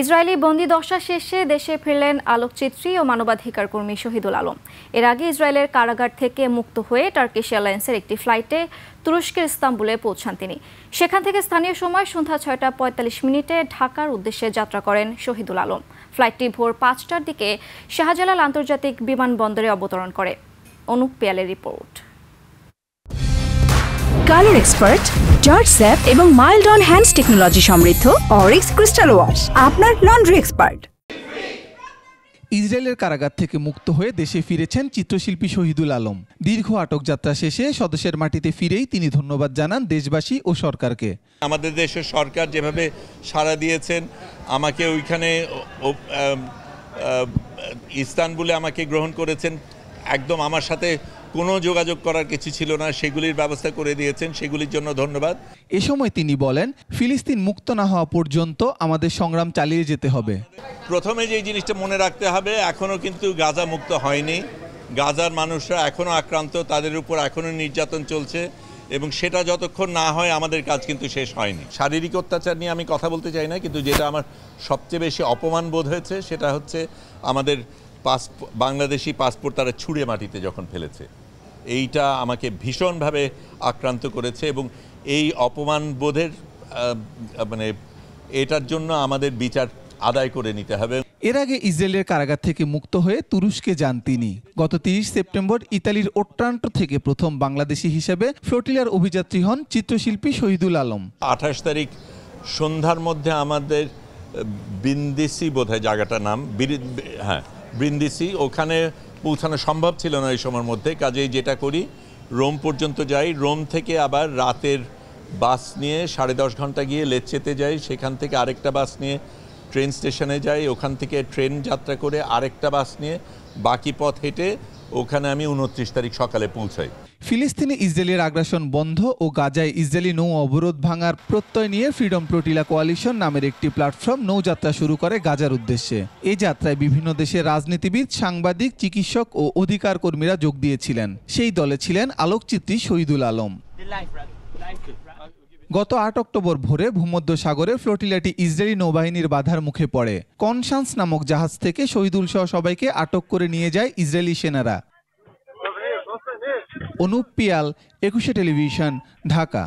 Israeli বন্দিদশা শেষে দেশে ফিরলেন আলোকচিত্রী ও মানবাধিকার কর্মী শহীদুল আলম। এর আগে ইসরায়েলের কারাগার থেকে মুক্ত হয়ে টার্কিশ এয়ারলাইন্সের একটি ফ্লাইটে তুরস্কের ইস্তাম্বুলে পৌঁছান তিনি। সেখান থেকে স্থানীয় সময় সন্ধ্যা 6টা 45 ঢাকার উদ্দেশ্যে যাত্রা করেন শহীদুল আলম। ফ্লাইটটি ভোর 5টার দিকে শাহজালাল আন্তর্জাতিক বিমানবন্দরে অবতরণ করে। অনুপ পিয়ালের রিপোর্ট। কালার এক্সপার্ট, জর্জ স্যাপ এবং মাইল্ড অন হ্যান্ডস টেকনোলজি সমৃদ্ধ অরিক্স ক্রিস্টাল ওয়াশ আপনার লন্ড্রি এক্সপার্ট। ইসরায়েলের কারাগার থেকে মুক্ত হয়ে দেশে ফিরেছেন চিত্রশিল্পী শহীদুল আলম। দীর্ঘ আটক যাত্রা শেষে স্বদেশের মাটিতে ফিরেই তিনি ধন্যবাদ জানান দেশবাসী ও সরকারকে। আমাদের দেশের সরকার যেভাবে সাড়া দিয়েছেন, আমাকে ওইখানে ইস্তানবুলে আমাকে গ্রহণ করেছেন, একদম আমার সাথে কোনো যোগাযোগ করার কিছু ছিল না, সেগুলির ব্যবস্থা করে দিয়েছেন, সেগুলির জন্য ধন্যবাদ। এ সময় তিনি বলেন, ফিলিস্তিন মুক্ত না হওয়া পর্যন্ত আমাদের সংগ্রাম চালিয়ে যেতে হবে। প্রথমে যে জিনিসটা মনে রাখতে হবে, এখনও কিন্তু গাজা মুক্ত হয়নি। গাজার মানুষরা এখনও আক্রান্ত, তাদের উপর এখনও নির্যাতন চলছে, এবং সেটা যতক্ষণ না হয় আমাদের কাজ কিন্তু শেষ হয়নি। শারীরিক অত্যাচার নিয়ে আমি কথা বলতে চাই না, কিন্তু যেটা আমার সবচেয়ে বেশি অপমান বোধ হয়েছে সেটা হচ্ছে আমাদের বাংলাদেশি পাসপোর্ট তারা ছুঁড়ে মাটিতে যখন ফেলেছে, এইটা আমাকে ভীষণভাবে আক্রান্ত করেছে, এবং এই অপমান বোধের এটার জন্য আমাদের বিচার আদায় করে নিতে হবে। এর আগে ইসরায়েলের কারাগার থেকে মুক্ত হয়ে তুরস্কে যান তিনি। গত 30 সেপ্টেম্বর ইতালির ওট্রান্টো থেকে প্রথম বাংলাদেশি হিসেবে ফ্লোটিলার অভিযাত্রী হন চিত্রশিল্পী শহীদুল আলম। 28 তারিখ সন্ধ্যার মধ্যে আমাদের ব্রিন্দিসি বোধহয় জায়গাটার নাম, হ্যাঁ ব্রিন্দিসি, ওখানে পৌঁছানো সম্ভব ছিল না এই সময়ের মধ্যে। কাজেই যেটা করি, রোম পর্যন্ত যাই, রোম থেকে আবার রাতের বাস নিয়ে 10.5 ঘন্টা গিয়ে লেচ্চেতে যাই, সেখান থেকে আরেকটা বাস নিয়ে ট্রেন স্টেশনে যাই, ওখান থেকে ট্রেন যাত্রা করে আরেকটা বাস নিয়ে বাকি পথ হেঁটে ওখানে আমি 29 তারিখ সকালে পৌঁছাই। ফিলিস্তিনে ইসরায়েলের আগ্রাসন বন্ধ ও গাজায় ইসরায়েলি নৌ অবরোধ ভাঙার প্রত্যয় নিয়ে ফ্রিডম ফ্লোটিলা কোয়ালিশন নামের একটি প্ল্যাটফর্ম নৌযাত্রা শুরু করে গাজার উদ্দেশ্যে। এই যাত্রায় বিভিন্ন দেশের রাজনীতিবিদ, সাংবাদিক, চিকিৎসক ও অধিকার কর্মীরা যোগ দিয়েছিলেন। সেই দলে ছিলেন আলোকচিত্রী শহীদুল আলম। গত 8 অক্টোবর ভোরে ভূমধ্য সাগরে ফ্লোটিলাটি ইসরায়েলি নৌবাহিনীর বাধার মুখে পড়ে। কনসান্স নামক জাহাজ থেকে শহীদুল সহ সবাইকে আটক করে নিয়ে যায় ইসরায়েলি সেনারা। অনুপ পিয়াল, 21 টেলিভিশন, ঢাকা।